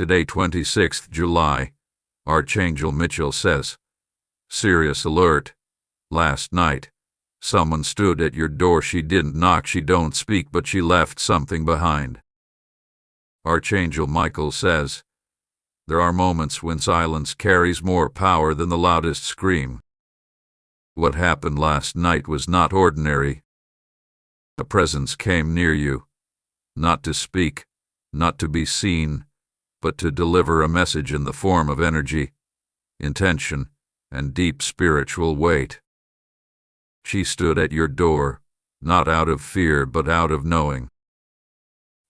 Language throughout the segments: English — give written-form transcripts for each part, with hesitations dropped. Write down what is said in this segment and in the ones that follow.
Today, 26th July, Archangel Micheal says, "Serious alert. Last night, someone stood at your door. She didn't knock, she don't speak, but she left something behind." Archangel Micheal says, "There are moments when silence carries more power than the loudest scream." What happened last night was not ordinary. A presence came near you, not to speak, not to be seen, but to deliver a message in the form of energy, intention, and deep spiritual weight. She stood at your door, not out of fear but out of knowing.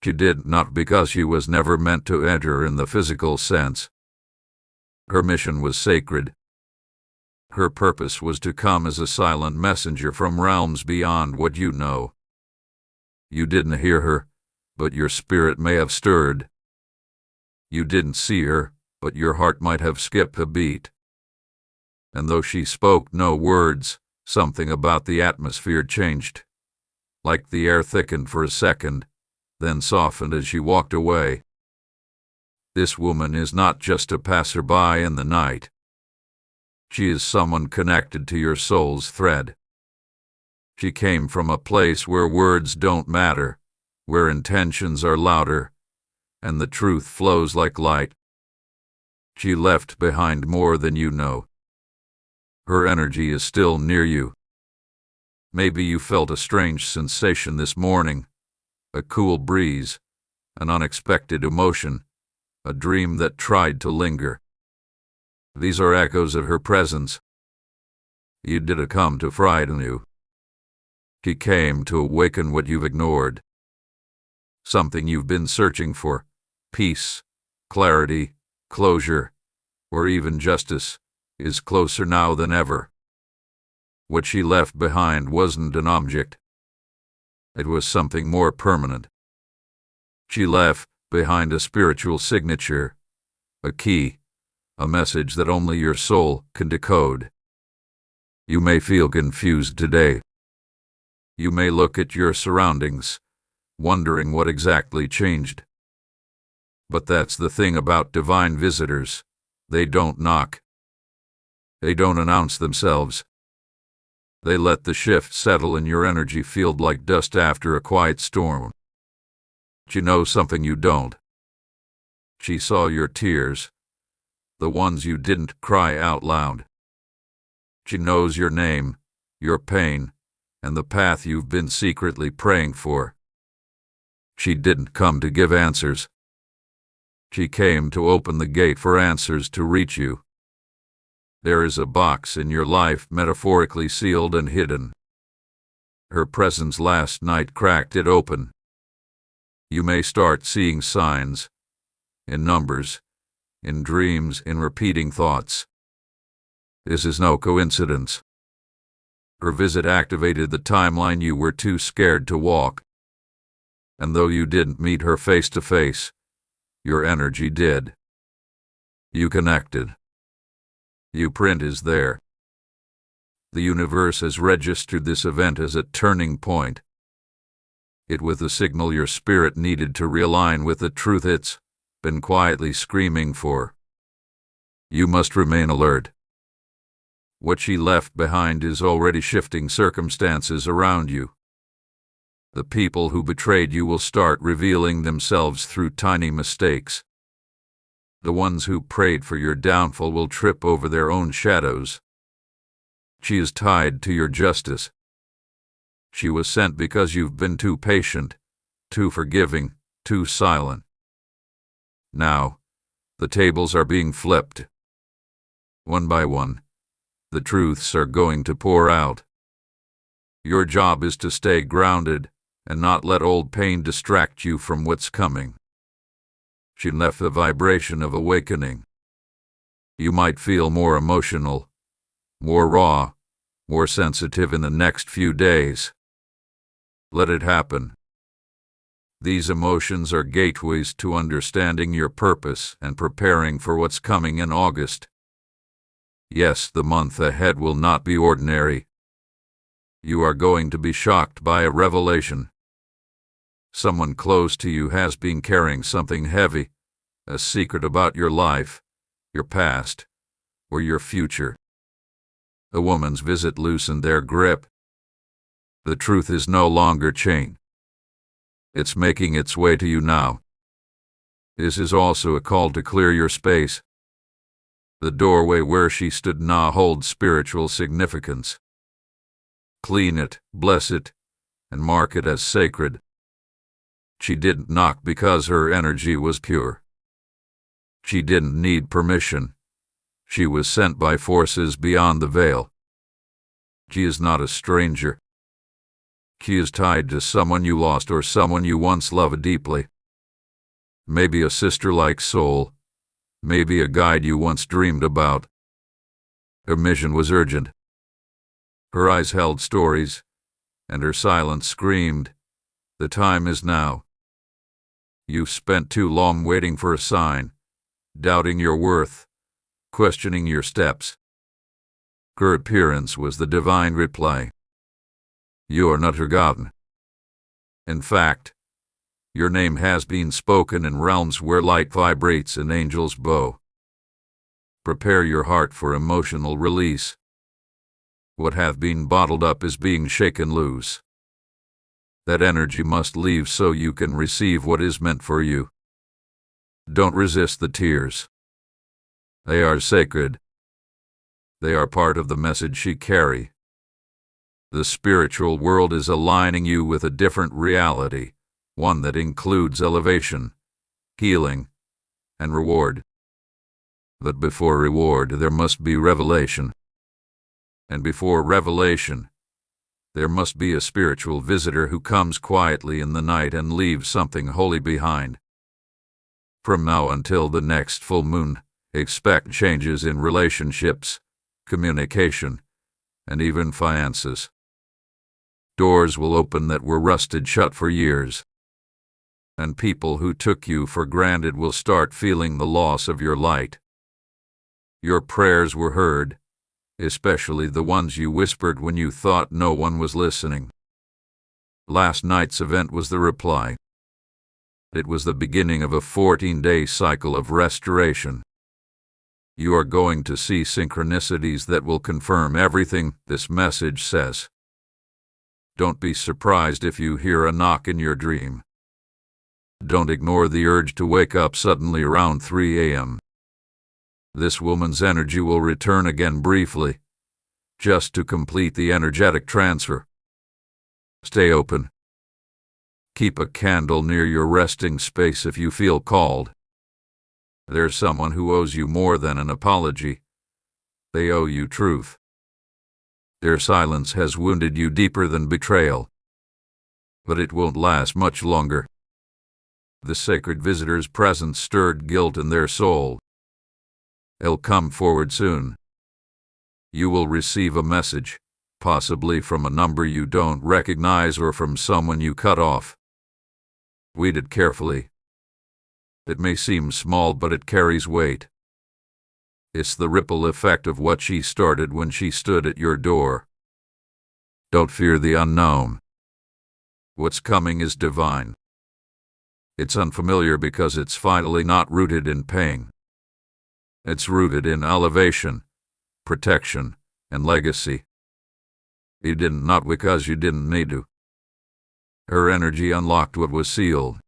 She did not because she was never meant to enter in the physical sense. Her mission was sacred. Her purpose was to come as a silent messenger from realms beyond what you know. You didn't hear her, but your spirit may have stirred. You didn't see her, but your heart might have skipped a beat. And though she spoke no words, something about the atmosphere changed. Like the air thickened for a second, then softened as she walked away. This woman is not just a passerby in the night. She is someone connected to your soul's thread. She came from a place where words don't matter, where intentions are louder, and the truth flows like light. She left behind more than you know. Her energy is still near you. Maybe you felt a strange sensation this morning, a cool breeze, an unexpected emotion, a dream that tried to linger. These are echoes of her presence. You didn't come to frighten you. She came to awaken what you've ignored. Something you've been searching for, peace, clarity, closure, or even justice, is closer now than ever. What she left behind wasn't an object. It was something more permanent. She left behind a spiritual signature, a key, a message that only your soul can decode. You may feel confused today. You may look at your surroundings, wondering what exactly changed. But that's the thing about divine visitors. They don't knock. They don't announce themselves. They let the shift settle in your energy field like dust after a quiet storm. She knows something you don't. She saw your tears, the ones you didn't cry out loud. She knows your name, your pain, and the path you've been secretly praying for. She didn't come to give answers. She came to open the gate for answers to reach you. There is a box in your life metaphorically sealed and hidden. Her presence last night cracked it open. You may start seeing signs, in numbers, in dreams, in repeating thoughts. This is no coincidence. Her visit activated the timeline you were too scared to walk. And though you didn't meet her face to face, your energy did. You connected. Your print is there. The universe has registered this event as a turning point. It was the signal your spirit needed to realign with the truth it's been quietly screaming for. You must remain alert. What she left behind is already shifting circumstances around you. The people who betrayed you will start revealing themselves through tiny mistakes. The ones who prayed for your downfall will trip over their own shadows. She is tied to your justice. She was sent because you've been too patient, too forgiving, too silent. Now, the tables are being flipped. One by one, the truths are going to pour out. Your job is to stay grounded and not let old pain distract you from what's coming. She left the vibration of awakening. You might feel more emotional, more raw, more sensitive in the next few days. Let it happen. These emotions are gateways to understanding your purpose and preparing for what's coming in August. Yes, the month ahead will not be ordinary. You are going to be shocked by a revelation. Someone close to you has been carrying something heavy, a secret about your life, your past, or your future. A woman's visit loosened their grip. The truth is no longer chained. It's making its way to you now. This is also a call to clear your space. The doorway where she stood now holds spiritual significance. Clean it, bless it, and mark it as sacred. She didn't knock because her energy was pure. She didn't need permission. She was sent by forces beyond the veil. She is not a stranger. She is tied to someone you lost or someone you once loved deeply. Maybe a sister-like soul. Maybe a guide you once dreamed about. Her mission was urgent. Her eyes held stories, and her silence screamed, "The time is now." You've spent too long waiting for a sign, doubting your worth, questioning your steps. Her appearance was the divine reply. You are not forgotten. In fact, your name has been spoken in realms where light vibrates an angel's bow. Prepare your heart for emotional release. What hath been bottled up is being shaken loose. That energy must leave so you can receive what is meant for you. Don't resist the tears. They are sacred. They are part of the message you carry. The spiritual world is aligning you with a different reality, one that includes elevation, healing, and reward. But before reward, there must be revelation. And before revelation, there must be a spiritual visitor who comes quietly in the night and leaves something holy behind. From now until the next full moon, expect changes in relationships, communication, and even finances. Doors will open that were rusted shut for years. And people who took you for granted will start feeling the loss of your light. Your prayers were heard, especially the ones you whispered when you thought no one was listening. Last night's event was the reply. It was the beginning of a 14-day cycle of restoration. You are going to see synchronicities that will confirm everything this message says. Don't be surprised if you hear a knock in your dream. Don't ignore the urge to wake up suddenly around 3 a.m. This woman's energy will return again briefly, just to complete the energetic transfer. Stay open. Keep a candle near your resting space if you feel called. There's someone who owes you more than an apology. They owe you truth. Their silence has wounded you deeper than betrayal. But it won't last much longer. The sacred visitor's presence stirred guilt in their soul. They'll come forward soon. You will receive a message, possibly from a number you don't recognize or from someone you cut off. Read it carefully. It may seem small, but it carries weight. It's the ripple effect of what she started when she stood at your door. Don't fear the unknown. What's coming is divine. It's unfamiliar because it's finally not rooted in pain. It's rooted in elevation, protection, and legacy. You didn't knock because you didn't need to. Her energy unlocked what was sealed.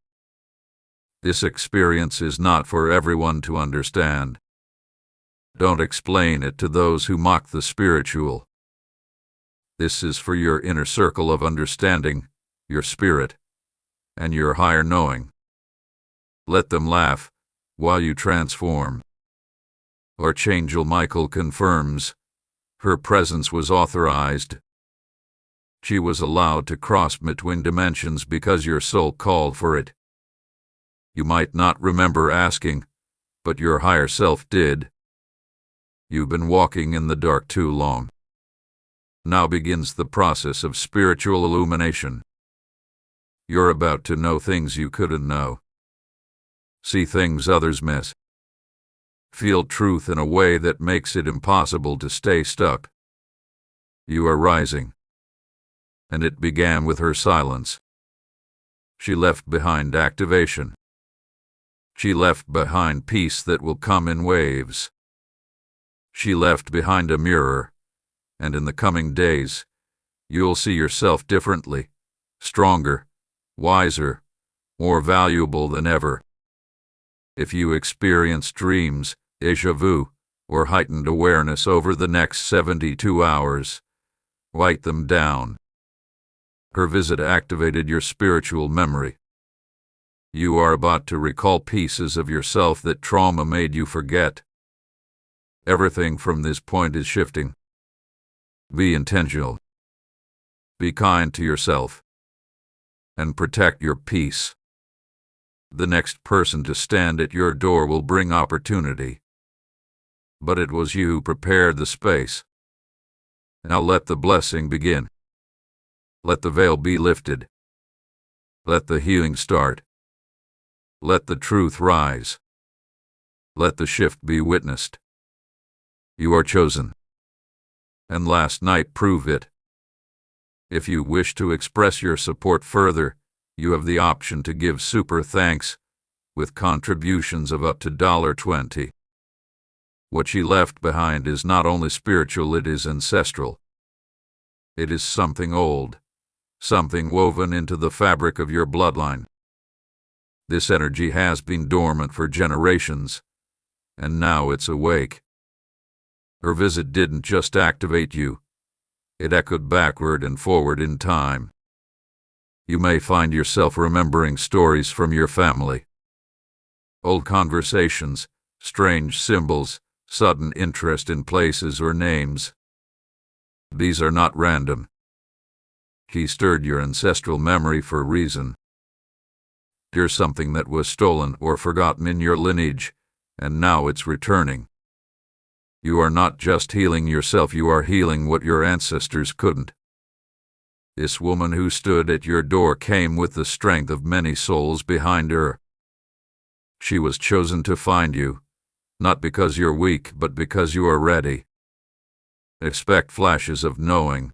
This experience is not for everyone to understand. Don't explain it to those who mock the spiritual. This is for your inner circle of understanding, your spirit, and your higher knowing. Let them laugh while you transform. Archangel Micheal confirms her presence was authorized. She was allowed to cross between dimensions because your soul called for it. You might not remember asking, but your higher self did. You've been walking in the dark too long. Now begins the process of spiritual illumination. You're about to know things you couldn't know. See things others miss. Feel truth in a way that makes it impossible to stay stuck. You are rising. And it began with her silence. She left behind activation. She left behind peace that will come in waves. She left behind a mirror, and in the coming days, you'll see yourself differently, stronger, wiser, more valuable than ever. If you experience dreams, déjà vu, or heightened awareness over the next 72 hours, write them down. Her visit activated your spiritual memory. You are about to recall pieces of yourself that trauma made you forget. Everything from this point is shifting. Be intentional. Be kind to yourself. And protect your peace. The next person to stand at your door will bring opportunity. But it was you who prepared the space. Now let the blessing begin. Let the veil be lifted. Let the healing start. Let the truth rise. Let the shift be witnessed. You are chosen. And last night proved it. If you wish to express your support further, you have the option to give super thanks with contributions of up to $20. What she left behind is not only spiritual, it is ancestral. It is something old, something woven into the fabric of your bloodline. This energy has been dormant for generations, and now it's awake. Her visit didn't just activate you, it echoed backward and forward in time. You may find yourself remembering stories from your family. Old conversations, strange symbols, sudden interest in places or names. These are not random. She stirred your ancestral memory for a reason. There's something that was stolen or forgotten in your lineage, and now it's returning. You are not just healing yourself, you are healing what your ancestors couldn't. This woman who stood at your door came with the strength of many souls behind her. She was chosen to find you, not because you're weak, but because you are ready. Expect flashes of knowing.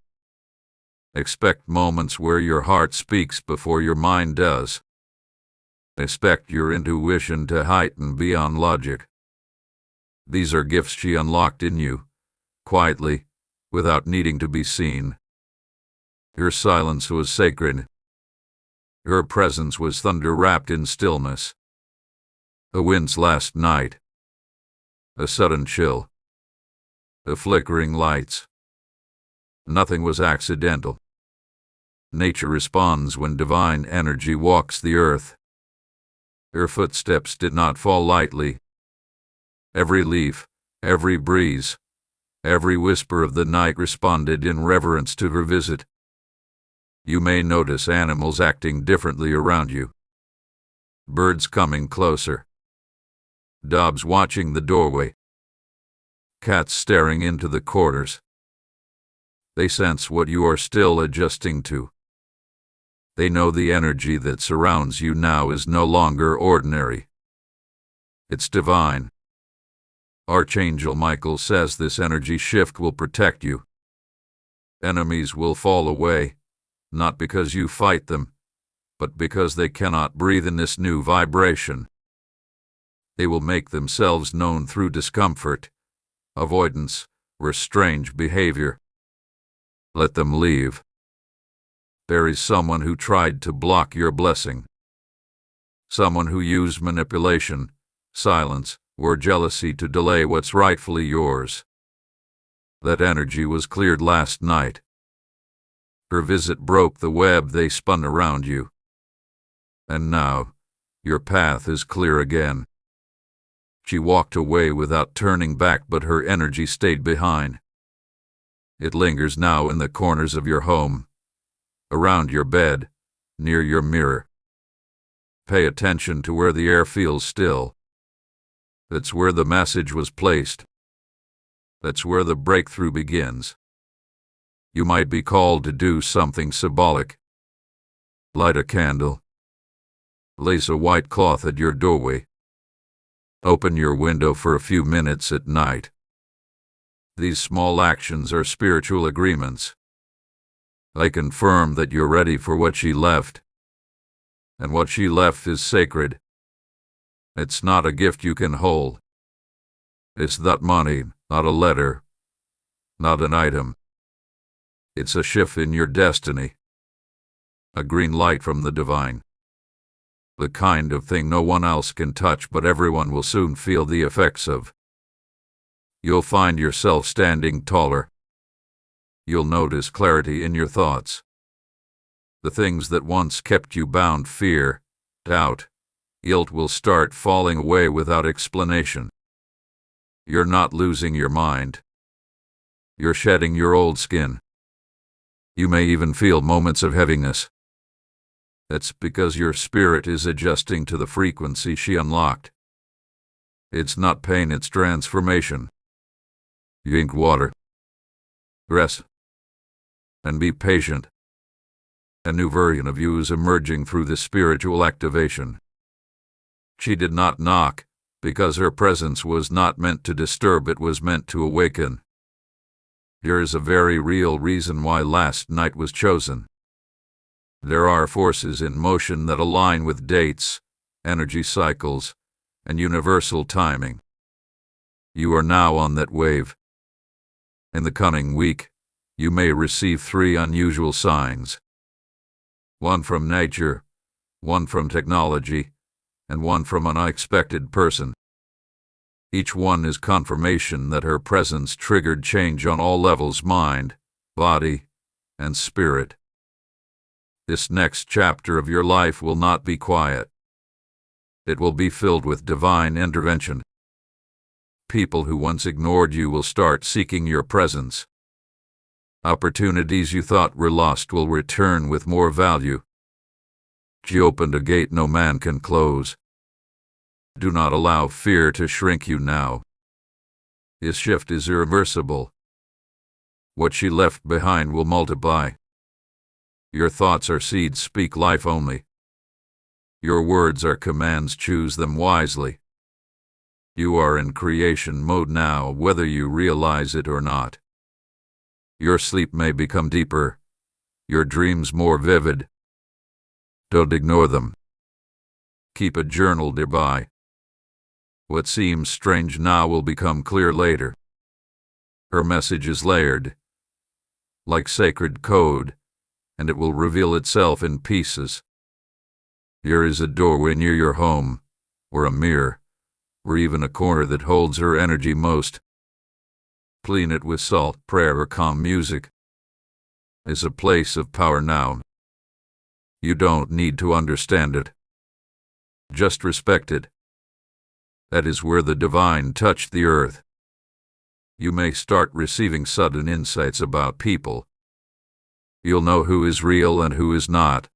Expect moments where your heart speaks before your mind does. Expect your intuition to heighten beyond logic. These are gifts she unlocked in you, quietly, without needing to be seen. Your silence was sacred. Your presence was thunder wrapped in stillness. The winds last night. A sudden chill. The flickering lights. Nothing was accidental. Nature responds when divine energy walks the earth. Her footsteps did not fall lightly. Every leaf, every breeze, every whisper of the night responded in reverence to her visit. You may notice animals acting differently around you. Birds coming closer. Dogs watching the doorway. Cats staring into the corners. They sense what you are still adjusting to. They know the energy that surrounds you now is no longer ordinary. It's divine. Archangel Micheal says this energy shift will protect you. Enemies will fall away, not because you fight them, but because they cannot breathe in this new vibration. They will make themselves known through discomfort, avoidance, or strange behavior. Let them leave. There is someone who tried to block your blessing. Someone who used manipulation, silence, or jealousy to delay what's rightfully yours. That energy was cleared last night. Her visit broke the web they spun around you. And now, your path is clear again. She walked away without turning back, but her energy stayed behind. It lingers now in the corners of your home, around your bed, near your mirror. Pay attention to where the air feels still. That's where the message was placed. That's where the breakthrough begins. You might be called to do something symbolic. Light a candle. Lace a white cloth at your doorway. Open your window for a few minutes at night. These small actions are spiritual agreements. They confirm that you're ready for what she left. And what she left is sacred. It's not a gift you can hold. It's not money, not a letter, not an item. It's a shift in your destiny. A green light from the divine. The kind of thing no one else can touch, but everyone will soon feel the effects of. You'll find yourself standing taller. You'll notice clarity in your thoughts. The things that once kept you bound, fear, doubt, guilt, will start falling away without explanation. You're not losing your mind. You're shedding your old skin. You may even feel moments of heaviness. That's because your spirit is adjusting to the frequency she unlocked. It's not pain, it's transformation. Drink water. Rest. And be patient. A new version of you is emerging through this spiritual activation. She did not knock, because her presence was not meant to disturb, it was meant to awaken. There is a very real reason why last night was chosen. There are forces in motion that align with dates, energy cycles, and universal timing. You are now on that wave. In the coming week, you may receive 3 unusual signs. 1 from nature, 1 from technology, and 1 from an unexpected person. Each one is confirmation that her presence triggered change on all levels: mind, body, and spirit. This next chapter of your life will not be quiet. It will be filled with divine intervention. People who once ignored you will start seeking your presence. Opportunities you thought were lost will return with more value. She opened a gate no man can close. Do not allow fear to shrink you now. This shift is irreversible. What she left behind will multiply. Your thoughts are seeds, speak life only. Your words are commands, choose them wisely. You are in creation mode now, whether you realize it or not. Your sleep may become deeper, your dreams more vivid. Don't ignore them. Keep a journal nearby. What seems strange now will become clear later. Her message is layered, like sacred code, and it will reveal itself in pieces. Here is a doorway near your home, or a mirror, or even a corner that holds her energy most. Clean it with salt, prayer, or calm music. It's a place of power now. You don't need to understand it. Just respect it. That is where the divine touched the earth. You may start receiving sudden insights about people. You'll know who is real and who is not,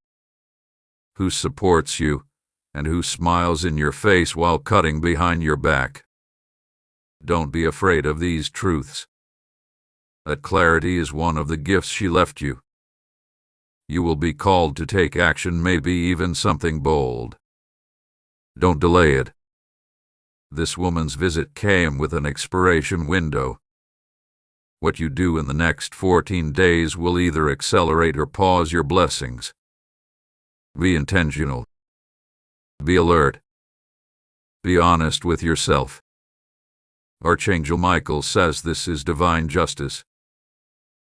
who supports you, and who smiles in your face while cutting behind your back. Don't be afraid of these truths. That clarity is one of the gifts she left you. You will be called to take action, maybe even something bold. Don't delay it. This woman's visit came with an expiration window. What you do in the next 14 days will either accelerate or pause your blessings. Be intentional. Be alert. Be honest with yourself. Archangel Micheal says this is divine justice.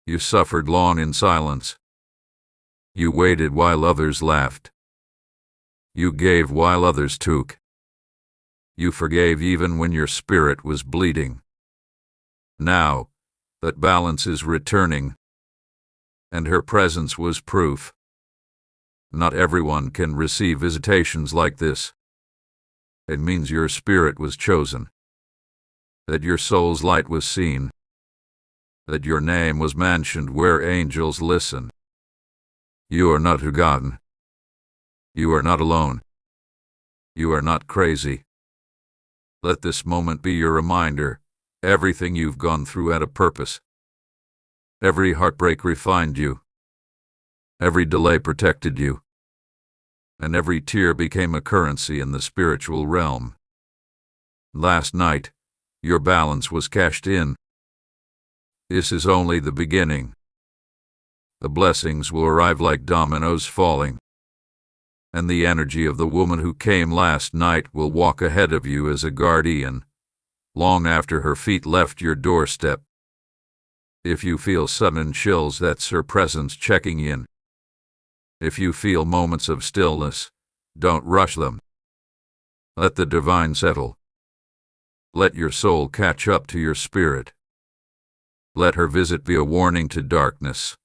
You suffered long in silence. You waited while others laughed. You gave while others took. You forgave even when your spirit was bleeding. Now, that balance is returning, and her presence was proof. Not everyone can receive visitations like this. It means your spirit was chosen, that your soul's light was seen, that your name was mentioned where angels listen. You are not forgotten. You are not alone. You are not crazy. Let this moment be your reminder. Everything you've gone through had a purpose. Every heartbreak refined you. Every delay protected you. And every tear became a currency in the spiritual realm. Last night, your balance was cashed in. This is only the beginning. The blessings will arrive like dominoes falling. and the energy of the woman who came last night will walk ahead of you as a guardian, long after her feet left your doorstep. If you feel sudden chills, that's her presence checking in. If you feel moments of stillness, don't rush them. Let the divine settle. Let your soul catch up to your spirit. Let her visit be a warning to darkness.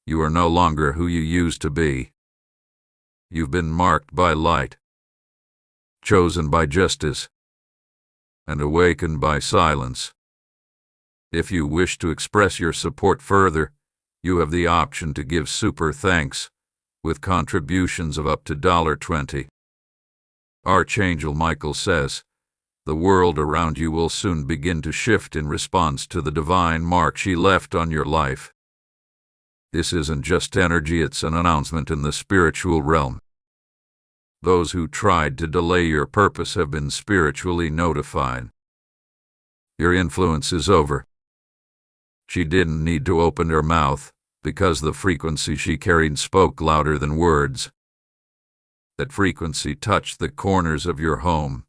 You are no longer who you used to be. You've been marked by light, chosen by justice, and awakened by silence. If you wish to express your support further, you have the option to give super thanks with contributions of up to $20. Archangel Micheal says, the world around you will soon begin to shift in response to the divine mark she left on your life. This isn't just energy, it's an announcement in the spiritual realm. Those who tried to delay your purpose have been spiritually notified. Your influence is over. She didn't need to open her mouth, because the frequency she carried spoke louder than words. That frequency touched the corners of your home,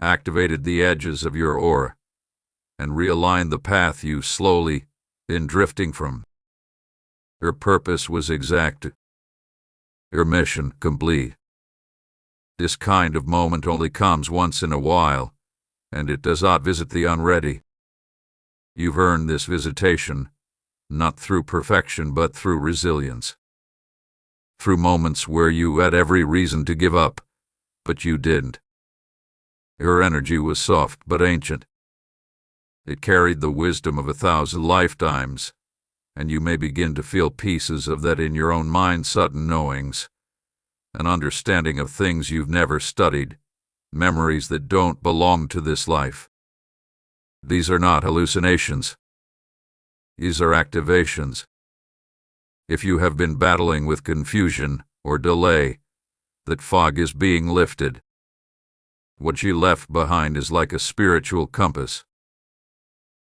activated the edges of your aura, and realigned the path you slowly been drifting from. Her purpose was exact. Your mission complete. This kind of moment only comes once in a while, and it does not visit the unready. You've earned this visitation, not through perfection but through resilience. Through moments where you had every reason to give up, but you didn't. Your energy was soft but ancient. It carried the wisdom of 1,000 lifetimes, and you may begin to feel pieces of that in your own mind, sudden knowings, an understanding of things you've never studied, memories that don't belong to this life. These are not hallucinations. These are activations. If you have been battling with confusion or delay, that fog is being lifted. What you left behind is like a spiritual compass.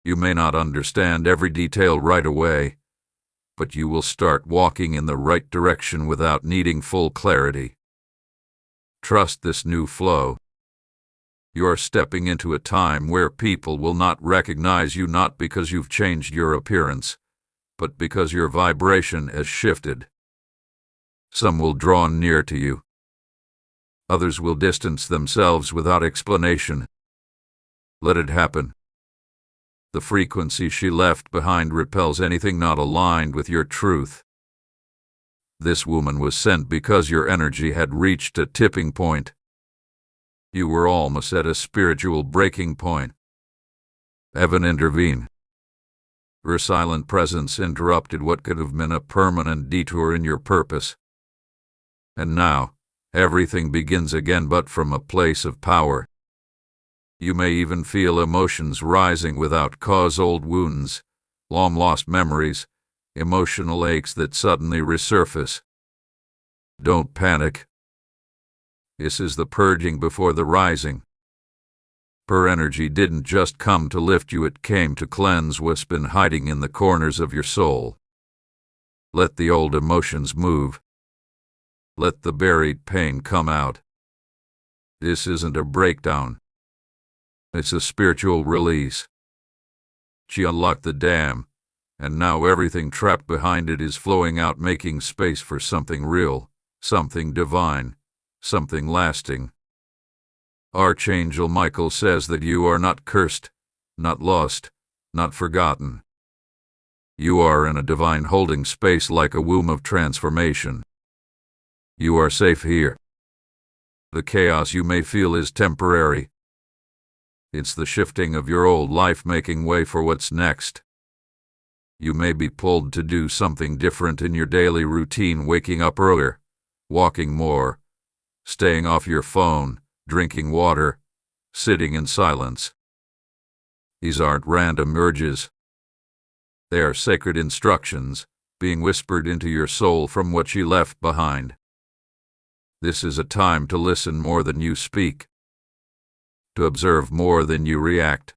You may not understand every detail right away, but you will start walking in the right direction without needing full clarity. Trust this new flow. You are stepping into a time where people will not recognize you, not because you've changed your appearance, but because your vibration has shifted. Some will draw near to you. Others will distance themselves without explanation. Let it happen. The frequency she left behind repels anything not aligned with your truth. This woman was sent because your energy had reached a tipping point. You were almost at a spiritual breaking point. Heaven intervened. Her silent presence interrupted what could have been a permanent detour in your purpose. And now, everything begins again, but from a place of power. You may even feel emotions rising without cause, old wounds, long-lost memories, emotional aches that suddenly resurface. Don't panic. This is the purging before the rising. Her energy didn't just come to lift you, it came to cleanse what's been hiding in the corners of your soul. Let the old emotions move. Let the buried pain come out. This isn't a breakdown. It's a spiritual release. She unlocked the dam, and now everything trapped behind it is flowing out, making space for something real, something divine, something lasting. Archangel Micheal says that you are not cursed, not lost, not forgotten. You are in a divine holding space, like a womb of transformation. You are safe here. The chaos you may feel is temporary. It's the shifting of your old life making way for what's next. You may be pulled to do something different in your daily routine, waking up earlier, walking more, staying off your phone, drinking water, sitting in silence. These aren't random urges. They are sacred instructions being whispered into your soul from what you left behind. This is a time to listen more than you speak, to observe more than you react,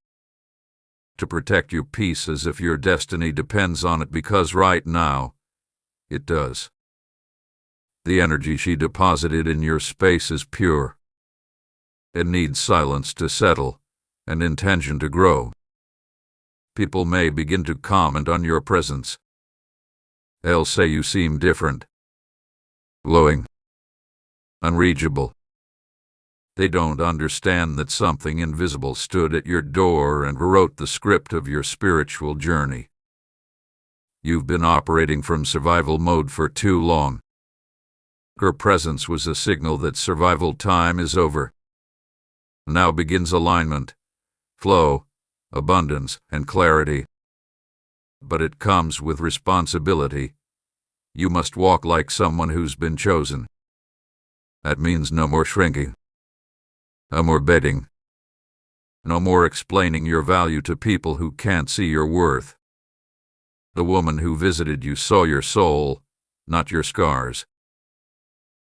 to protect your peace as if your destiny depends on it, because right now, it does. The energy she deposited in your space is pure. It needs silence to settle and intention to grow. People may begin to comment on your presence. They'll say you seem different, glowing, unreachable. They don't understand that something invisible stood at your door and wrote the script of your spiritual journey. You've been operating from survival mode for too long. Her presence was a signal that survival time is over. Now begins alignment, flow, abundance, and clarity. But it comes with responsibility. You must walk like someone who's been chosen. That means no more shrinking. No more begging. No more explaining your value to people who can't see your worth. The woman who visited you saw your soul, not your scars.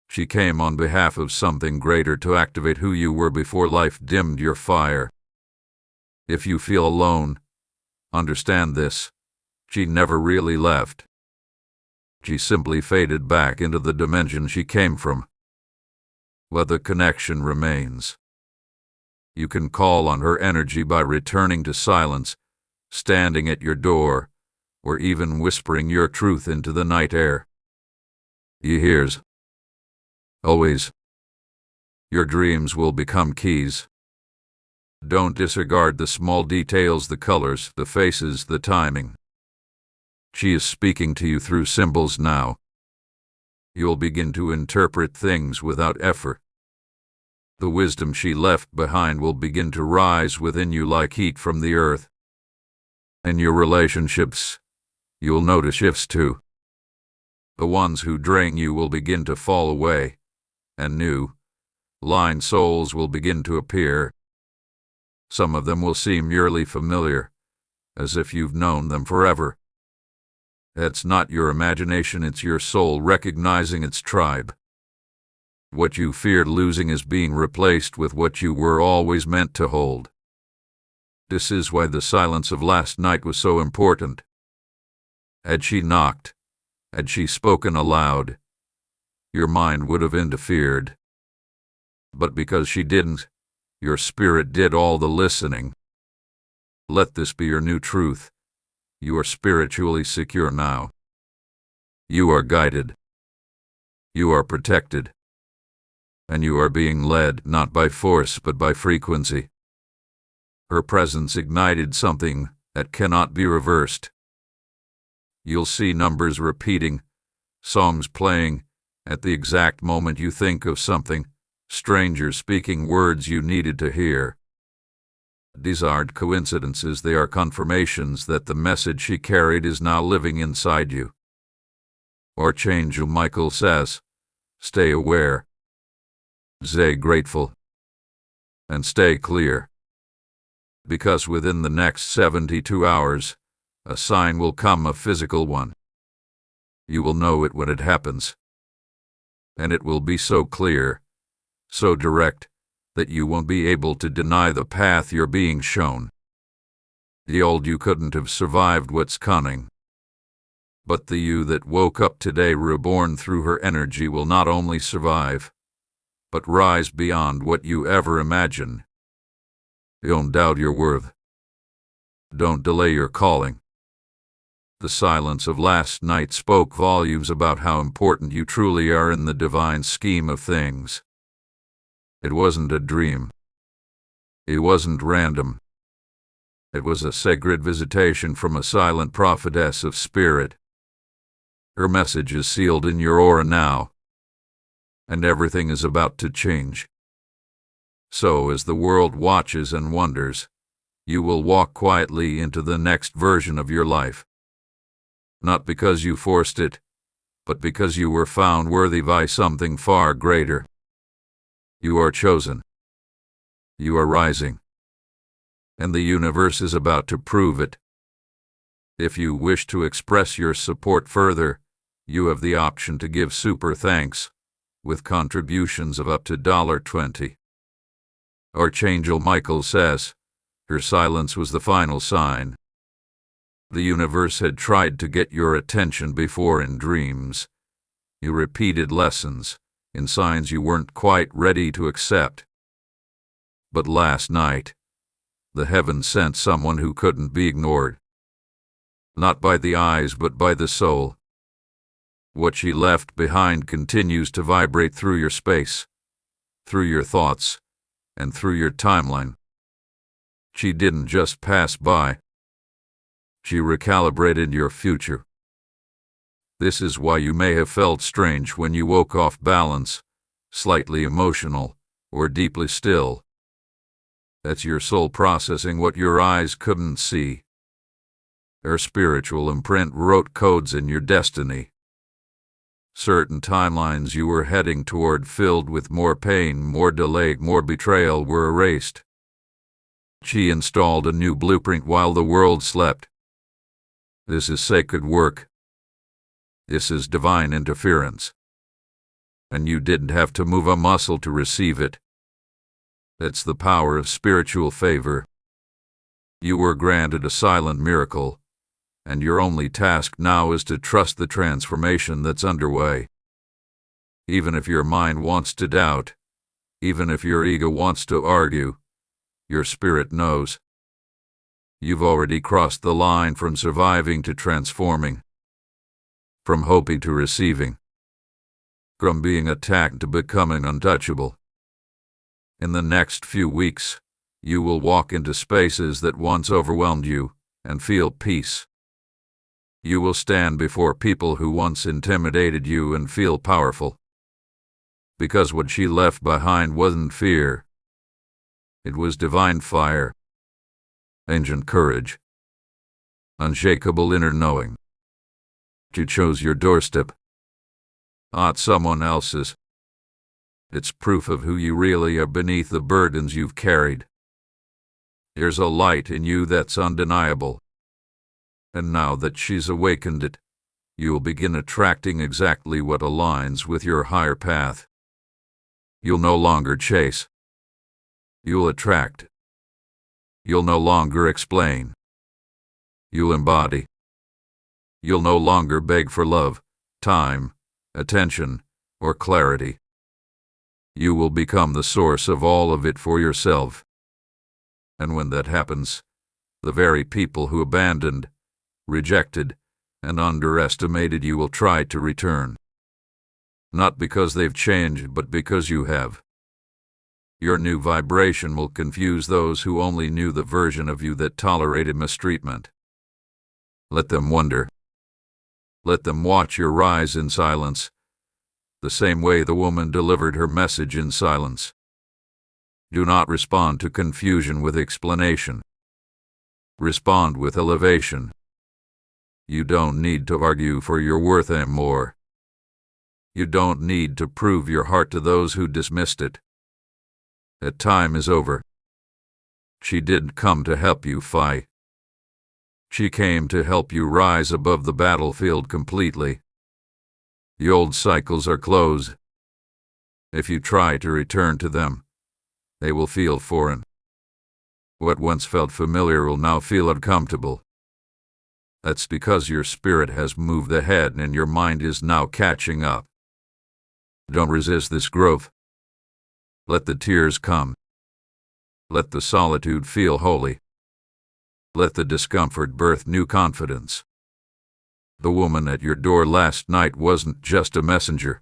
She came on behalf of something greater to activate who you were before life dimmed your fire. If you feel alone, understand this. She never really left. She simply faded back into the dimension she came from. But the connection remains. You can call on her energy by returning to silence, standing at your door, or even whispering your truth into the night air. He hears. Always. Your dreams will become keys. Don't disregard the small details, the colors, the faces, the timing. She is speaking to you through symbols now. You'll begin to interpret things without effort. The wisdom she left behind will begin to rise within you like heat from the earth. In your relationships, you'll notice shifts too. The ones who drain you will begin to fall away, and new, aligned souls will begin to appear. Some of them will seem eerily familiar, as if you've known them forever. That's not your imagination, it's your soul recognizing its tribe. What you feared losing is being replaced with what you were always meant to hold. This is why the silence of last night was so important. Had she knocked, had she spoken aloud, your mind would have interfered. But because she didn't, your spirit did all the listening. Let this be your new truth. You are spiritually secure now. You are guided. You are protected. And you are being led not by force but by frequency. Her presence ignited something that cannot be reversed. You'll see numbers repeating, songs playing, at the exact moment you think of something, strangers speaking words you needed to hear. These aren't coincidences, they are confirmations that the message she carried is now living inside you. Archangel Micheal says, stay aware, stay grateful, and stay clear. Because within the next 72 hours, a sign will come, a physical one. You will know it when it happens. And it will be so clear, so direct, that you won't be able to deny the path you're being shown. The old you couldn't have survived what's coming. But the you that woke up today, reborn through her energy, will not only survive, but rise beyond what you ever imagined. Don't doubt your worth. Don't delay your calling. The silence of last night spoke volumes about how important you truly are in the divine scheme of things. It wasn't a dream. It wasn't random. It was a sacred visitation from a silent prophetess of spirit. Her message is sealed in your aura now, and everything is about to change. So as the world watches and wonders, you will walk quietly into the next version of your life. Not because you forced it, but because you were found worthy by something far greater. You are chosen. You are rising. And the universe is about to prove it. If you wish to express your support further, you have the option to give super thanks, with contributions of up to $20. Archangel Micheal says, her silence was the final sign. The universe had tried to get your attention before in dreams, You repeated lessons in signs you weren't quite ready to accept. But last night, the heavens sent someone who couldn't be ignored. Not by the eyes, but by the soul. What she left behind continues to vibrate through your space, through your thoughts, and through your timeline. She didn't just pass by. She recalibrated your future. This is why you may have felt strange when you woke off balance, slightly emotional, or deeply still. That's your soul processing what your eyes couldn't see. Her spiritual imprint wrote codes in your destiny. Certain timelines you were heading toward, filled with more pain, more delay, more betrayal, were erased. She installed a new blueprint while the world slept. This is sacred work. This is divine interference. And you didn't have to move a muscle to receive it. It's the power of spiritual favor. You were granted a silent miracle, and your only task now is to trust the transformation that's underway. Even if your mind wants to doubt, even if your ego wants to argue, your spirit knows. You've already crossed the line from surviving to transforming, from hoping to receiving, from being attacked to becoming untouchable. In the next few weeks, you will walk into spaces that once overwhelmed you and feel peace. You will stand before people who once intimidated you and feel powerful. Because what she left behind wasn't fear. It was divine fire, ancient courage, unshakable inner knowing. You chose your doorstep, not someone else's. It's proof of who you really are beneath the burdens you've carried. There's a light in you that's undeniable. And now that she's awakened it, you'll begin attracting exactly what aligns with your higher path. You'll no longer chase. You'll attract. You'll no longer explain. You'll embody. You'll no longer beg for love, time, attention, or clarity. You will become the source of all of it for yourself. And when that happens, the very people who abandoned, rejected, and underestimated you will try to return. Not because they've changed, but because you have. Your new vibration will confuse those who only knew the version of you that tolerated mistreatment. Let them wonder. Let them watch your rise in silence, the same way the woman delivered her message in silence. Do not respond to confusion with explanation. Respond with elevation. You don't need to argue for your worth anymore. You don't need to prove your heart to those who dismissed it. That time is over. She didn't come to help you fight. She came to help you rise above the battlefield completely. The old cycles are closed. If you try to return to them, they will feel foreign. What once felt familiar will now feel uncomfortable. That's because your spirit has moved ahead and your mind is now catching up. Don't resist this growth. Let the tears come. Let the solitude feel holy. Let the discomfort birth new confidence. The woman at your door last night wasn't just a messenger.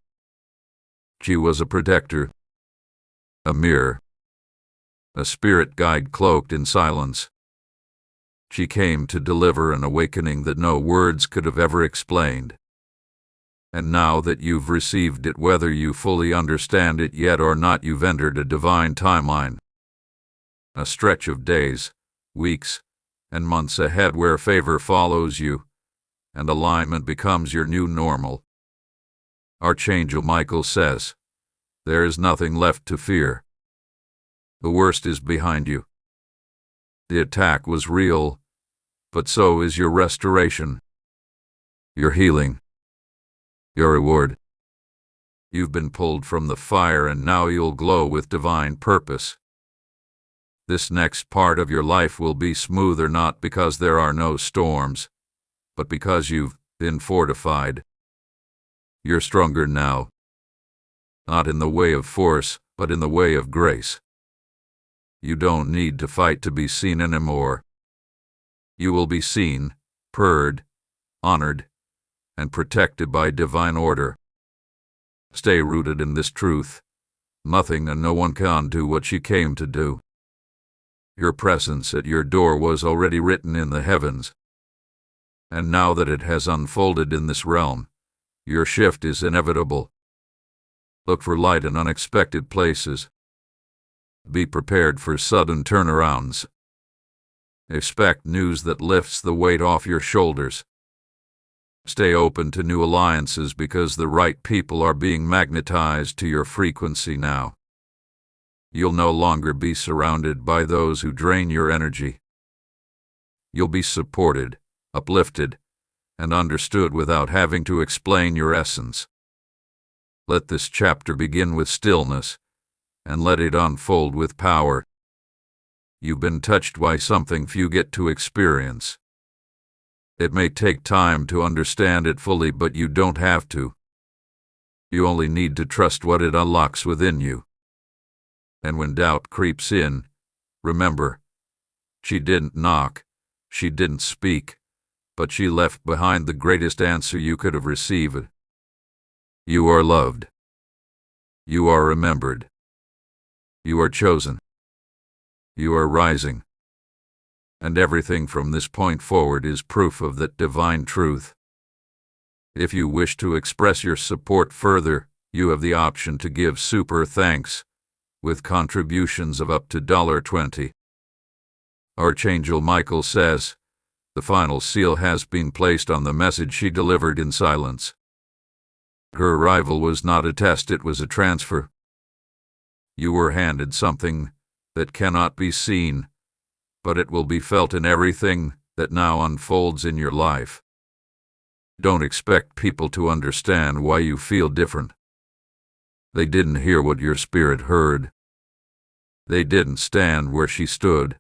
She was a protector, a mirror, a spirit guide cloaked in silence. She came to deliver an awakening that no words could have ever explained. And now that you've received it, whether you fully understand it yet or not, you've entered a divine timeline. A stretch of days, weeks, and months ahead where favor follows you, and alignment becomes your new normal. Archangel Micheal says, there is nothing left to fear. The worst is behind you. The attack was real, but so is your restoration, your healing, your reward. You've been pulled from the fire and now you'll glow with divine purpose. This next part of your life will be smoother, not because there are no storms, but because you've been fortified. You're stronger now. Not in the way of force, but in the way of grace. You don't need to fight to be seen anymore. You will be seen, heard, honored, and protected by divine order. Stay rooted in this truth. Nothing and no one can do what she came to do. Your presence at your door was already written in the heavens. And now that it has unfolded in this realm, your shift is inevitable. Look for light in unexpected places. Be prepared for sudden turnarounds. Expect news that lifts the weight off your shoulders. Stay open to new alliances because the right people are being magnetized to your frequency now. You'll no longer be surrounded by those who drain your energy. You'll be supported, uplifted, and understood without having to explain your essence. Let this chapter begin with stillness, and let it unfold with power. You've been touched by something few get to experience. It may take time to understand it fully, but you don't have to. You only need to trust what it unlocks within you. And when doubt creeps in, remember, she didn't knock, she didn't speak, but she left behind the greatest answer you could have received. You are loved. You are remembered. You are chosen. You are rising. And everything from this point forward is proof of that divine truth. If you wish to express your support further, you have the option to give super thanks, with contributions of up to $20. Archangel Micheal says, the final seal has been placed on the message she delivered in silence. Her arrival was not a test, it was a transfer. You were handed something that cannot be seen, but it will be felt in everything that now unfolds in your life. Don't expect people to understand why you feel different. They didn't hear what your spirit heard. They didn't stand where she stood.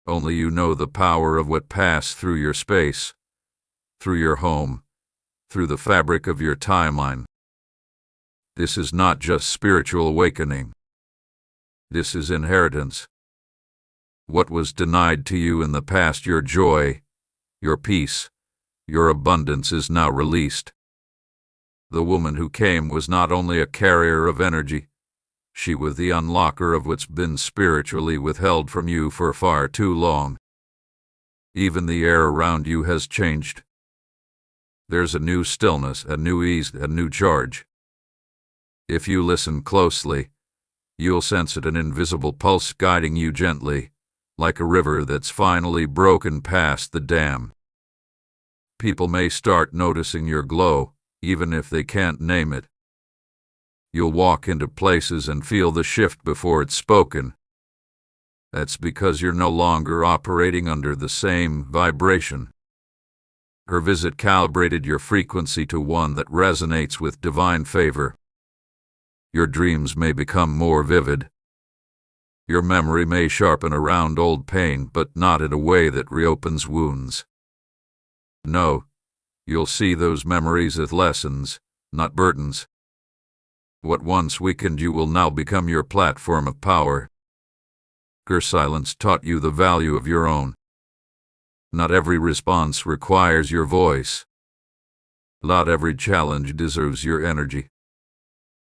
Only you know the power of what passed through your space, through your home, through the fabric of your timeline. This is not just spiritual awakening. This is inheritance. What was denied to you in the past, your joy, your peace, your abundance, is now released. The woman who came was not only a carrier of energy, she was the unlocker of what's been spiritually withheld from you for far too long. Even the air around you has changed. There's a new stillness, a new ease, a new charge. If you listen closely, you'll sense it, an invisible pulse guiding you gently, like a river that's finally broken past the dam. People may start noticing your glow, even if they can't name it. You'll walk into places and feel the shift before it's spoken. That's because you're no longer operating under the same vibration. Her visit calibrated your frequency to one that resonates with divine favor. Your dreams may become more vivid. Your memory may sharpen around old pain, but not in a way that reopens wounds. No, you'll see those memories as lessons, not burdens. What once weakened you will now become your platform of power. Her silence taught you the value of your own. Not every response requires your voice. Not every challenge deserves your energy.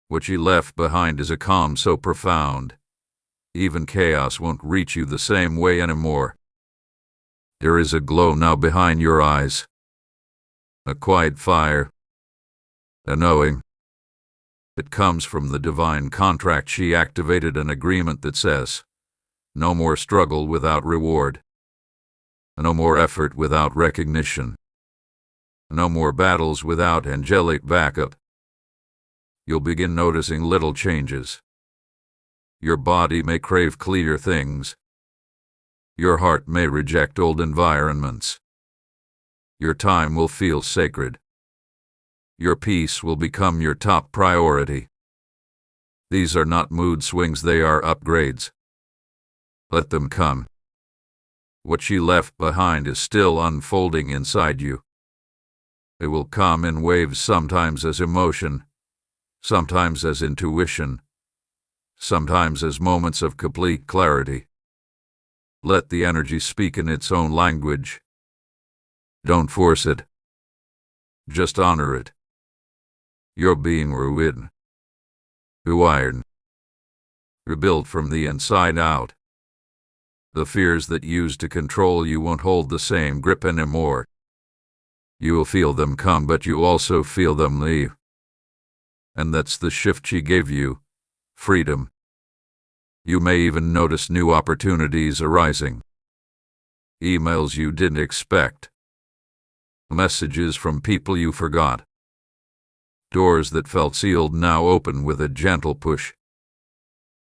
What she left behind is a calm so profound, even chaos won't reach you the same way anymore. There is a glow now behind your eyes. A quiet fire. A knowing. It comes from the divine contract she activated, an agreement that says, no more struggle without reward. No more effort without recognition. No more battles without angelic backup. You'll begin noticing little changes. Your body may crave clear things. Your heart may reject old environments. Your time will feel sacred. Your peace will become your top priority. These are not mood swings, they are upgrades. Let them come. What she left behind is still unfolding inside you. It will come in waves, sometimes as emotion, sometimes as intuition, sometimes as moments of complete clarity. Let the energy speak in its own language. Don't force it. Just honor it. You're being rewired, rebuilt from the inside out. The fears that used to control you won't hold the same grip anymore. You will feel them come, but you also feel them leave. And that's the shift she gave you, freedom. You may even notice new opportunities arising. Emails you didn't expect. Messages from people you forgot. Doors that felt sealed now open with a gentle push.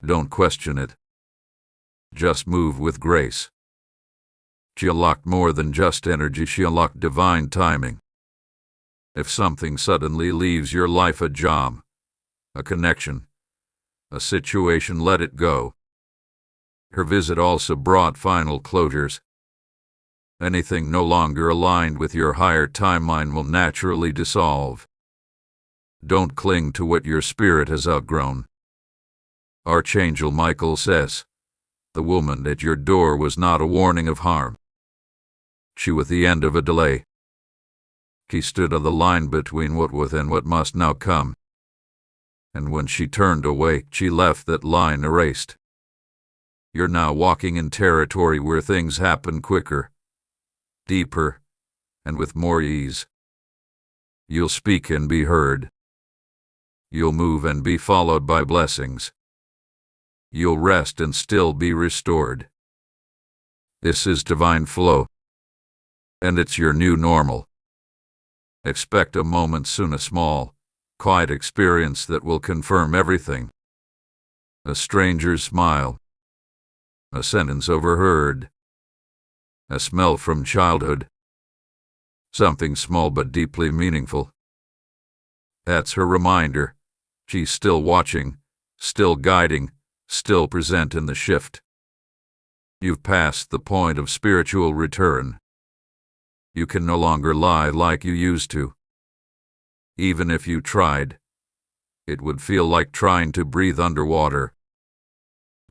Don't question it. Just move with grace. She unlocked more than just energy, she unlocked divine timing. If something suddenly leaves your life, a job, a connection, a situation, let it go. Her visit also brought final closures. Anything no longer aligned with your higher timeline will naturally dissolve. Don't cling to what your spirit has outgrown. Archangel Micheal says, the woman at your door was not a warning of harm. She was the end of a delay. She stood on the line between what was and what must now come. And when she turned away, she left that line erased. You're now walking in territory where things happen quicker, deeper, and with more ease. You'll speak and be heard. You'll move and be followed by blessings. You'll rest and still be restored. This is divine flow. And it's your new normal. Expect a moment soon, a small, quiet experience that will confirm everything. A stranger's smile. A sentence overheard. A smell from childhood. Something small but deeply meaningful. That's her reminder. She's still watching, still guiding, still present in the shift. You've passed the point of spiritual return. You can no longer lie like you used to. Even if you tried, it would feel like trying to breathe underwater.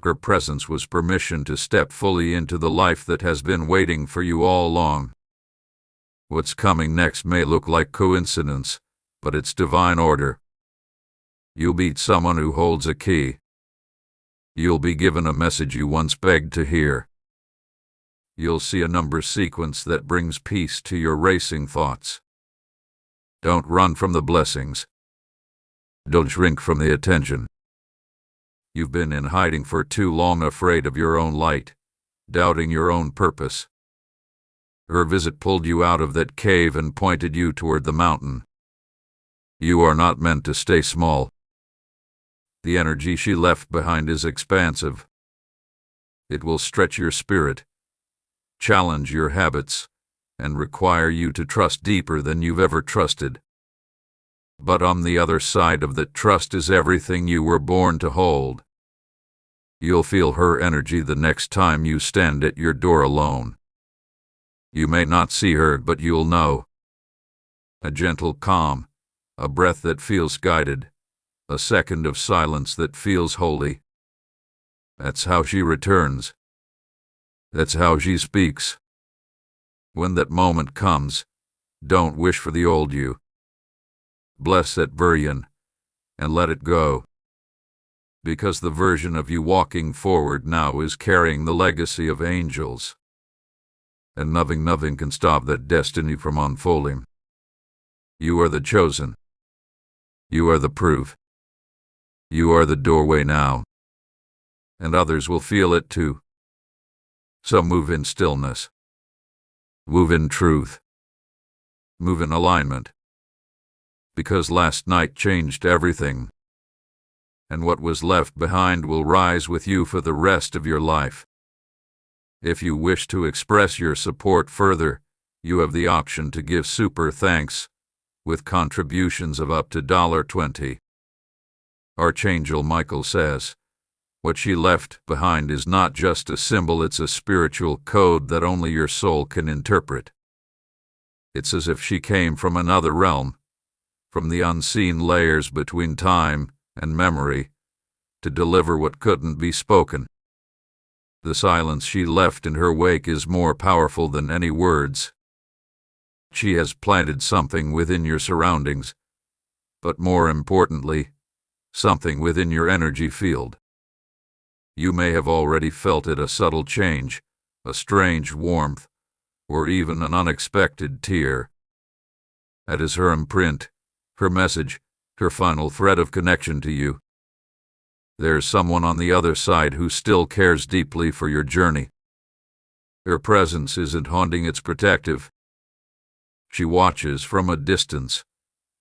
Her presence was permission to step fully into the life that has been waiting for you all along. What's coming next may look like coincidence, but it's divine order. You'll meet someone who holds a key. You'll be given a message you once begged to hear. You'll see a number sequence that brings peace to your racing thoughts. Don't run from the blessings. Don't shrink from the attention. You've been in hiding for too long, afraid of your own light, doubting your own purpose. Her visit pulled you out of that cave and pointed you toward the mountain. You are not meant to stay small. The energy she left behind is expansive. It will stretch your spirit, challenge your habits, and require you to trust deeper than you've ever trusted. But on the other side of that trust is everything you were born to hold. You'll feel her energy the next time you stand at your door alone. You may not see her, but you'll know. A gentle calm, a breath that feels guided, a second of silence that feels holy. That's how she returns. That's how she speaks. When that moment comes, don't wish for the old you. Bless that version and let it go. Because the version of you walking forward now is carrying the legacy of angels. And nothing can stop that destiny from unfolding. You are the chosen. You are the proof. You are the doorway now. And others will feel it too. So move in stillness. Move in truth. Move in alignment. Because last night changed everything. And what was left behind will rise with you for the rest of your life. If you wish to express your support further, you have the option to give super thanks with contributions of up to $20. Archangel Micheal says, what she left behind is not just a symbol, it's a spiritual code that only your soul can interpret. It's as if she came from another realm, from the unseen layers between time and memory, to deliver what couldn't be spoken. The silence she left in her wake is more powerful than any words. She has planted something within your surroundings, but more importantly, something within your energy field. You may have already felt it, a subtle change, a strange warmth, or even an unexpected tear. That is her imprint, her message, her final thread of connection to you. There's someone on the other side who still cares deeply for your journey. Her presence isn't haunting, it's protective. She watches from a distance,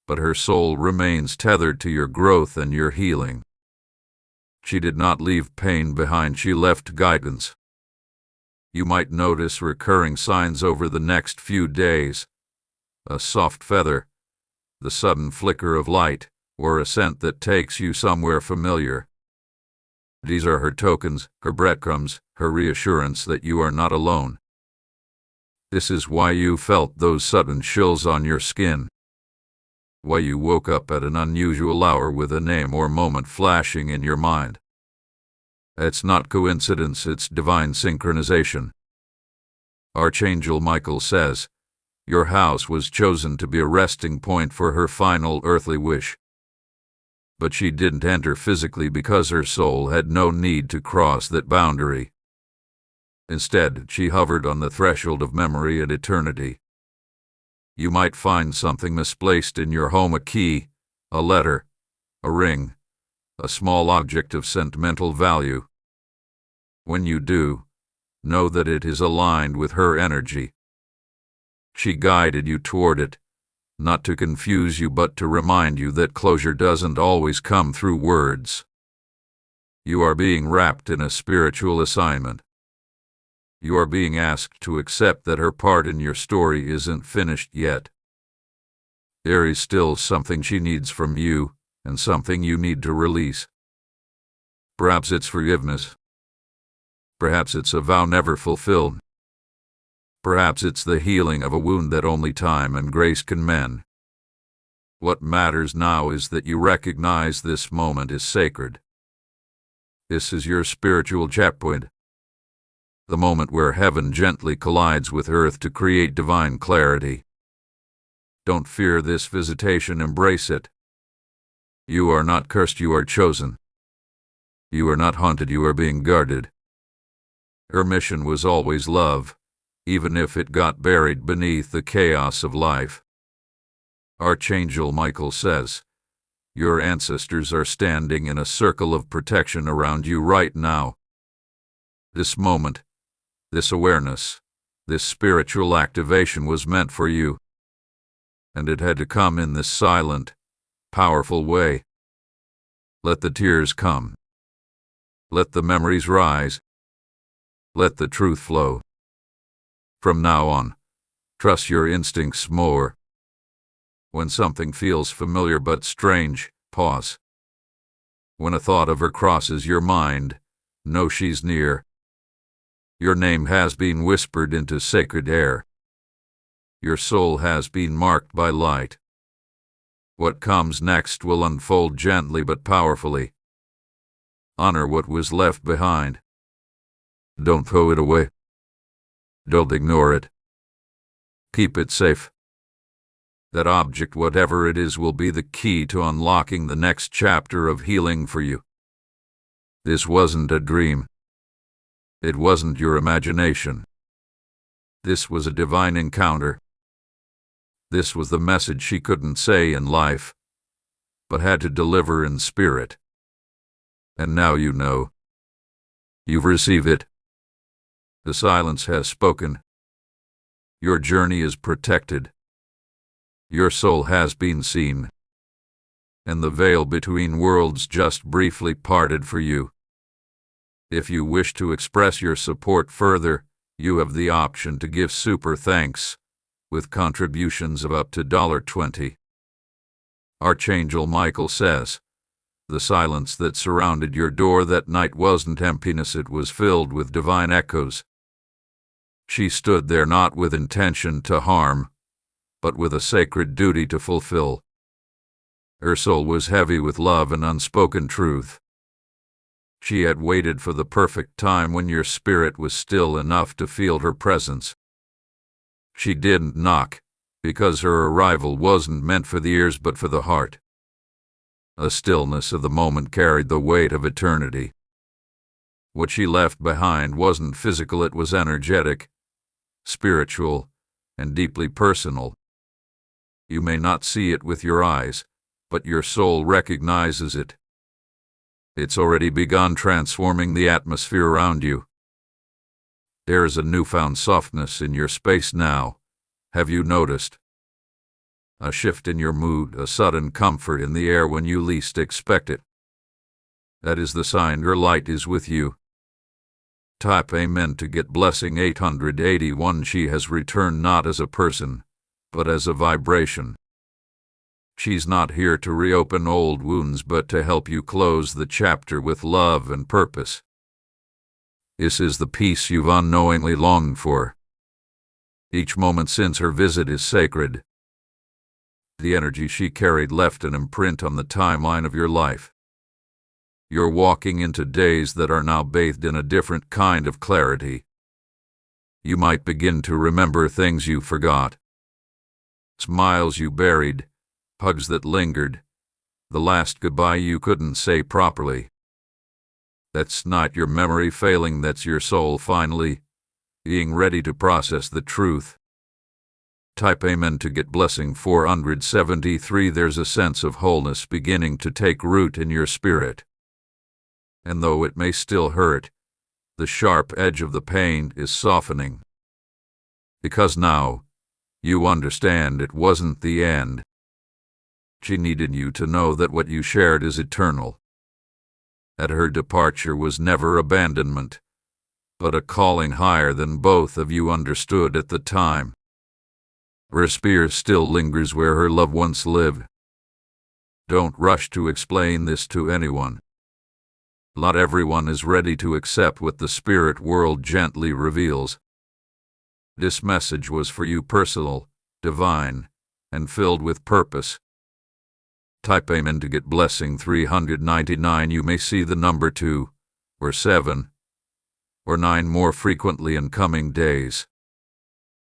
but her soul remains tethered to your growth and your healing. She did not leave pain behind, she left guidance. You might notice recurring signs over the next few days: a soft feather, the sudden flicker of light, or a scent that takes you somewhere familiar. These are her tokens, her breadcrumbs, her reassurance that you are not alone. This is why you felt those sudden chills on your skin, why you woke up at an unusual hour with a name or moment flashing in your mind. It's not coincidence, it's divine synchronization. Archangel Micheal says, your house was chosen to be a resting point for her final earthly wish. But she didn't enter physically because her soul had no need to cross that boundary. Instead, she hovered on the threshold of memory and eternity. You might find something misplaced in your home: a key, a letter, a ring, a small object of sentimental value. When you do, know that it is aligned with her energy. She guided you toward it, not to confuse you but to remind you that closure doesn't always come through words. You are being wrapped in a spiritual assignment. You are being asked to accept that her part in your story isn't finished yet. There is still something she needs from you, and something you need to release. Perhaps it's forgiveness. Perhaps it's a vow never fulfilled. Perhaps it's the healing of a wound that only time and grace can mend. What matters now is that you recognize this moment is sacred. This is your spiritual checkpoint. The moment where heaven gently collides with earth to create divine clarity. Don't fear this visitation, embrace it. You are not cursed, you are chosen. You are not haunted, you are being guarded. Her mission was always love, even if it got buried beneath the chaos of life. Archangel Micheal says, your ancestors are standing in a circle of protection around you right now. This moment, this awareness, this spiritual activation was meant for you. And it had to come in this silent, powerful way. Let the tears come. Let the memories rise. Let the truth flow. From now on, trust your instincts more. When something feels familiar but strange, pause. When a thought of her crosses your mind, know she's near. Your name has been whispered into sacred air. Your soul has been marked by light. What comes next will unfold gently but powerfully. Honor what was left behind. Don't throw it away. Don't ignore it. Keep it safe. That object, whatever it is, will be the key to unlocking the next chapter of healing for you. This wasn't a dream. It wasn't your imagination. This was a divine encounter. This was the message she couldn't say in life, but had to deliver in spirit. And now you know. You've received it. The silence has spoken. Your journey is protected. Your soul has been seen. And the veil between worlds just briefly parted for you. If you wish to express your support further, you have the option to give super thanks, with contributions of up to $20. Archangel Micheal says, the silence that surrounded your door that night wasn't emptiness, it was filled with divine echoes. She stood there not with intention to harm, but with a sacred duty to fulfill. Her soul was heavy with love and unspoken truth. She had waited for the perfect time when your spirit was still enough to feel her presence. She didn't knock, because her arrival wasn't meant for the ears but for the heart. A stillness of the moment carried the weight of eternity. What she left behind wasn't physical, it was energetic, spiritual, and deeply personal. You may not see it with your eyes, but your soul recognizes it. It's already begun transforming the atmosphere around you. There is a newfound softness in your space now. Have you noticed? A shift in your mood, a sudden comfort in the air when you least expect it. That is the sign your light is with you. Type Amen to get blessing 881. She has returned not as a person, but as a vibration. She's not here to reopen old wounds but to help you close the chapter with love and purpose. This is the peace you've unknowingly longed for. Each moment since her visit is sacred. The energy she carried left an imprint on the timeline of your life. You're walking into days that are now bathed in a different kind of clarity. You might begin to remember things you forgot. Smiles you buried, hugs that lingered, the last goodbye you couldn't say properly. That's not your memory failing, that's your soul finally being ready to process the truth. Type Amen to get blessing 473. There's a sense of wholeness beginning to take root in your spirit. And though it may still hurt, the sharp edge of the pain is softening. Because now, you understand it wasn't the end. She needed you to know that what you shared is eternal. That her departure was never abandonment, but a calling higher than both of you understood at the time. Her spirit still lingers where her loved once lived. Don't rush to explain this to anyone. Not everyone is ready to accept what the spirit world gently reveals. This message was for you, personal, divine, and filled with purpose. Type Amen to get blessing 399. You may see the number 2, or 7, or 9 more frequently in coming days.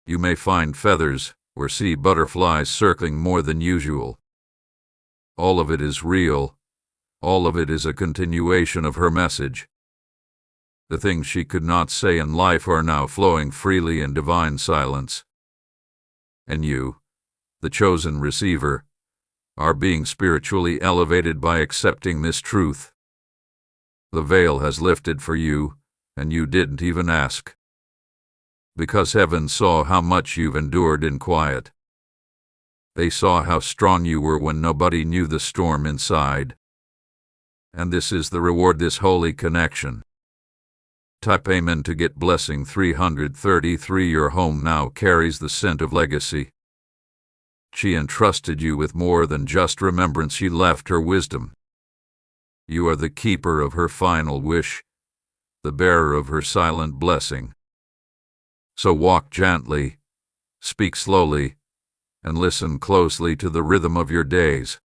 You may find feathers or see butterflies circling more than usual. All of it is real. All of it is a continuation of her message. The things she could not say in life are now flowing freely in divine silence. And you, the chosen receiver, are being spiritually elevated by accepting this truth. The veil has lifted for you, and you didn't even ask. Because heaven saw how much you've endured in quiet. They saw how strong you were when nobody knew the storm inside. And this is the reward, this holy connection. Type Amen to get blessing 333. Your home now carries the scent of legacy. She entrusted you with more than just remembrance, she left her wisdom. You are the keeper of her final wish, the bearer of her silent blessing. So walk gently, speak slowly, and listen closely to the rhythm of your days.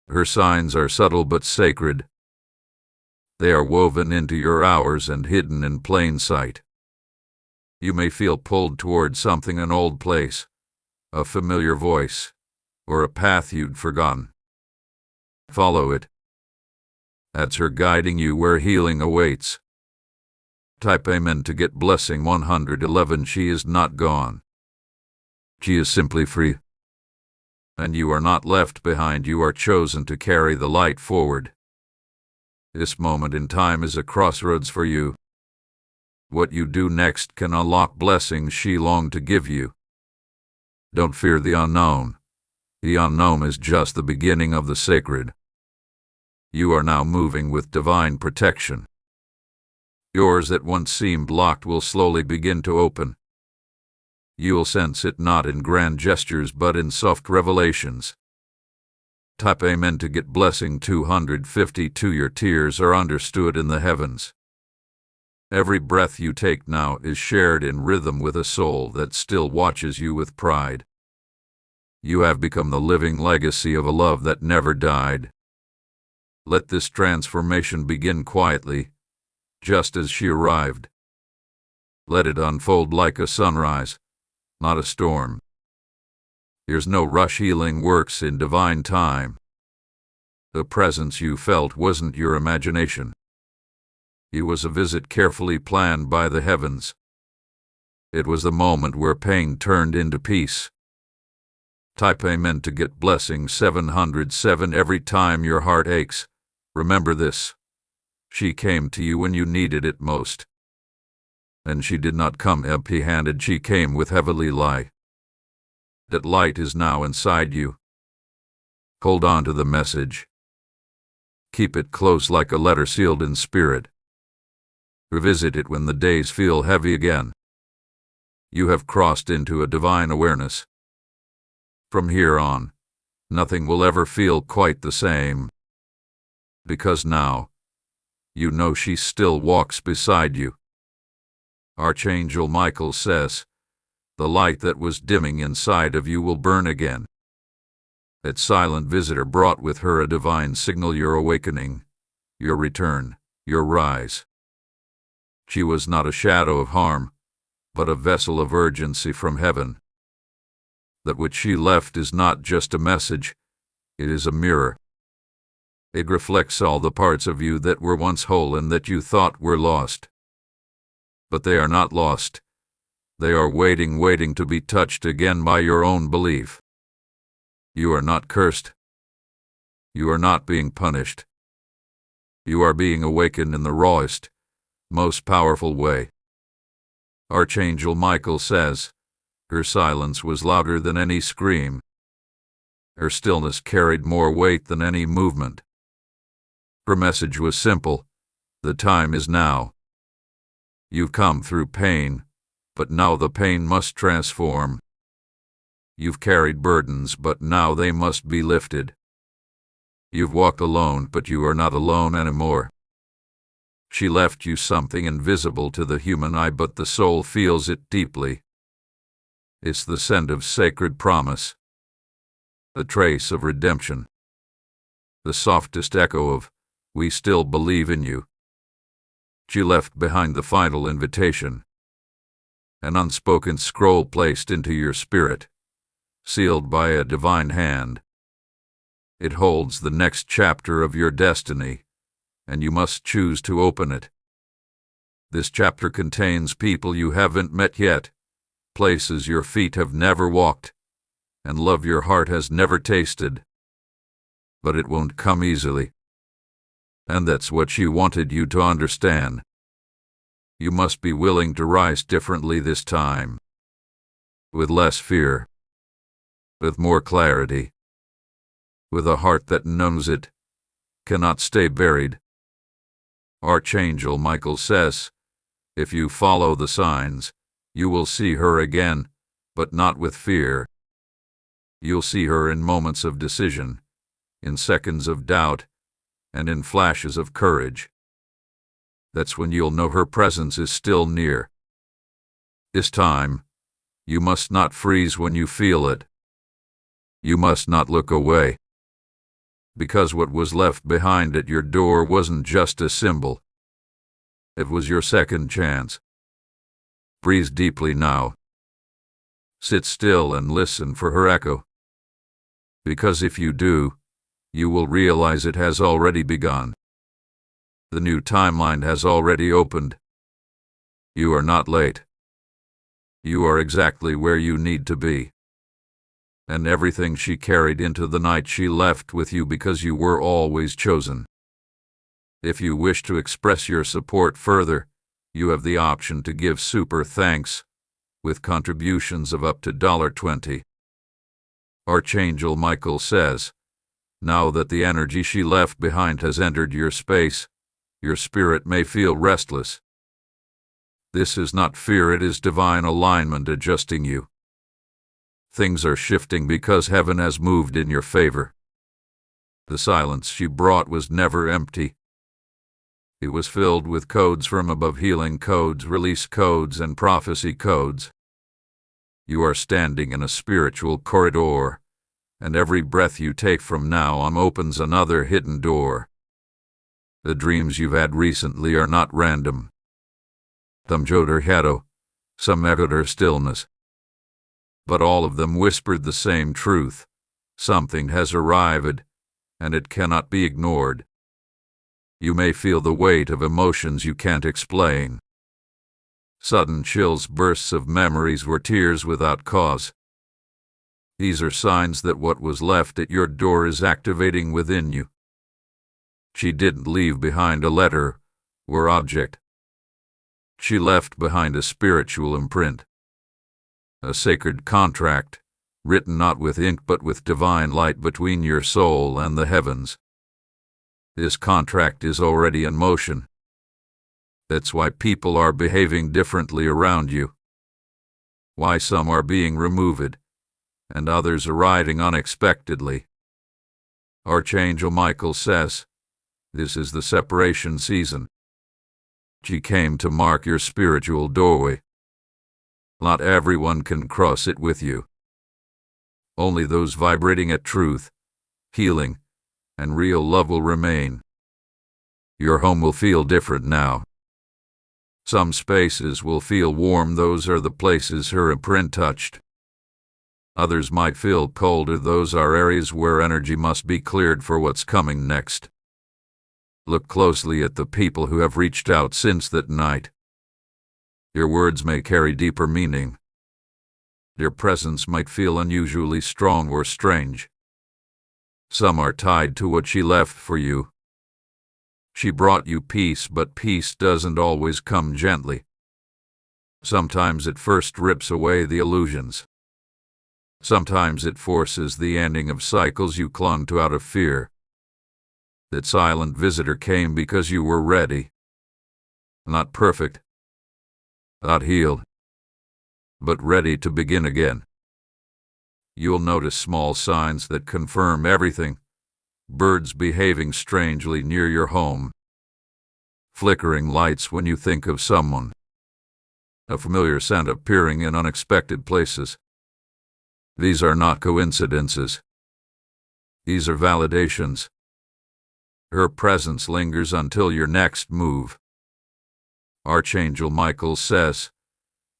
Her signs are subtle but sacred. They are woven into your hours and hidden in plain sight. You may feel pulled toward something, an old place, a familiar voice, or a path you'd forgotten. Follow it. That's her guiding you where healing awaits. Type Amen to get blessing 111. She is not gone. She is simply free. And you are not left behind. You are chosen to carry the light forward. This moment in time is a crossroads for you. What you do next can unlock blessings she longed to give you. Don't fear the unknown. The unknown is just the beginning of the sacred. You are now moving with divine protection. Doors that once seemed locked will slowly begin to open. You will sense it not in grand gestures but in soft revelations. Type Amen to get blessing 252. Your tears are understood in the heavens. Every breath you take now is shared in rhythm with a soul that still watches you with pride. You have become the living legacy of a love that never died. Let this transformation begin quietly, just as she arrived. Let it unfold like a sunrise, not a storm. There's no rush. Healing works in divine time. The presence you felt wasn't your imagination. It was a visit carefully planned by the heavens. It was the moment where pain turned into peace. Type amen to get blessing 707 every time your heart aches. Remember this. She came to you when you needed it most. And she did not come empty-handed. She came with heavenly light. That light is now inside you. Hold on to the message. Keep it close like a letter sealed in spirit. Revisit it when the days feel heavy again. You have crossed into a divine awareness. From here on, nothing will ever feel quite the same. Because now, you know she still walks beside you. Archangel Micheal says, the light that was dimming inside of you will burn again. That silent visitor brought with her a divine signal: your awakening, your return, your rise. She was not a shadow of harm, but a vessel of urgency from heaven. That which she left is not just a message, it is a mirror. It reflects all the parts of you that were once whole and that you thought were lost. But they are not lost. They are waiting to be touched again by your own belief. You are not cursed. You are not being punished. You are being awakened in the rawest, most powerful way. Archangel Micheal says, her silence was louder than any scream. Her stillness carried more weight than any movement. Her message was simple: the time is now. You've come through pain, but now the pain must transform. You've carried burdens, but now they must be lifted. You've walked alone, but you are not alone anymore. She left you something invisible to the human eye, but the soul feels it deeply. It's the scent of sacred promise, the trace of redemption, the softest echo of, "We still believe in you." She left behind the final invitation, an unspoken scroll placed into your spirit, sealed by a divine hand. It holds the next chapter of your destiny, and you must choose to open it. This chapter contains people you haven't met yet, places your feet have never walked, and love your heart has never tasted. But it won't come easily. And that's what she wanted you to understand. You must be willing to rise differently this time, with less fear, with more clarity, with a heart that knows it cannot stay buried. Archangel Micheal says, if you follow the signs, you will see her again, but not with fear. You'll see her in moments of decision, in seconds of doubt, and in flashes of courage. That's when you'll know her presence is still near. This time, you must not freeze when you feel it. You must not look away. Because what was left behind at your door wasn't just a symbol. It was your second chance. Breathe deeply now. Sit still and listen for her echo. Because if you do, you will realize it has already begun. The new timeline has already opened. You are not late. You are exactly where you need to be. And everything she carried into the night she left with you because you were always chosen. If you wish to express your support further, you have the option to give super thanks, with contributions of up to $20. Archangel Micheal says, now that the energy she left behind has entered your space, your spirit may feel restless. This is not fear, it is divine alignment adjusting you. Things are shifting because heaven has moved in your favor. The silence she brought was never empty. It was filled with codes from above, healing codes, release codes, and prophecy codes. You are standing in a spiritual corridor, and every breath you take from now on opens another hidden door. The dreams you've had recently are not random. Some showed some echoed stillness. But all of them whispered the same truth. Something has arrived, and it cannot be ignored. You may feel the weight of emotions you can't explain. Sudden chills, bursts of memories, or tears without cause. These are signs that what was left at your door is activating within you. She didn't leave behind a letter or object. She left behind a spiritual imprint. A sacred contract, written not with ink but with divine light between your soul and the heavens. This contract is already in motion. That's why people are behaving differently around you. Why some are being removed, and others arriving unexpectedly. Archangel Micheal says, this is the separation season. She came to mark your spiritual doorway. Not everyone can cross it with you. Only those vibrating at truth, healing, and real love will remain. Your home will feel different now. Some spaces will feel warm, those are the places her imprint touched. Others might feel colder, those are areas where energy must be cleared for what's coming next. Look closely at the people who have reached out since that night. Your words may carry deeper meaning. Their presence might feel unusually strong or strange. Some are tied to what she left for you. She brought you peace, but peace doesn't always come gently. Sometimes it first rips away the illusions. Sometimes it forces the ending of cycles you clung to out of fear. That silent visitor came because you were ready. Not perfect, not healed, but ready to begin again. You'll notice small signs that confirm everything. Birds behaving strangely near your home. Flickering lights when you think of someone. A familiar scent appearing in unexpected places. These are not coincidences. These are validations. Her presence lingers until your next move. Archangel Micheal says,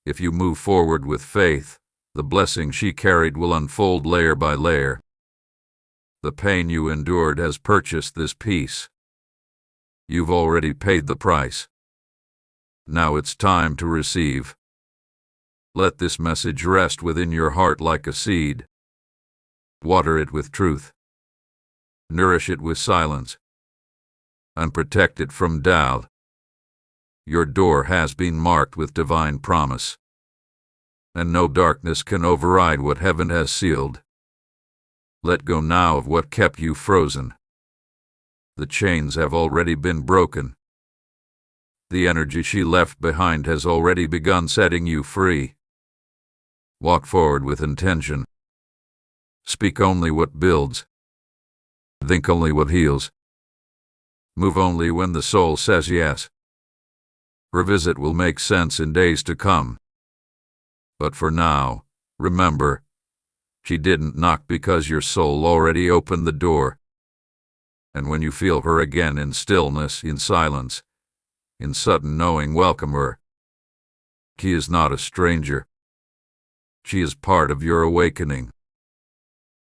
if you move forward with faith, the blessing she carried will unfold layer by layer. The pain you endured has purchased this peace. You've already paid the price. Now it's time to receive. Let this message rest within your heart like a seed. Water it with truth. Nourish it with silence. And protect it from doubt. Your door has been marked with divine promise. And no darkness can override what heaven has sealed. Let go now of what kept you frozen. The chains have already been broken. The energy she left behind has already begun setting you free. Walk forward with intention. Speak only what builds. Think only what heals. Move only when the soul says yes. Revisit will make sense in days to come. But for now, remember, she didn't knock because your soul already opened the door. And when you feel her again in stillness, in silence, in sudden knowing, welcome her. She is not a stranger. She is part of your awakening.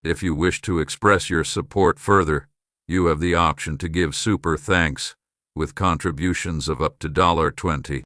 If you wish to express your support further, you have the option to give super thanks with contributions of up to $20.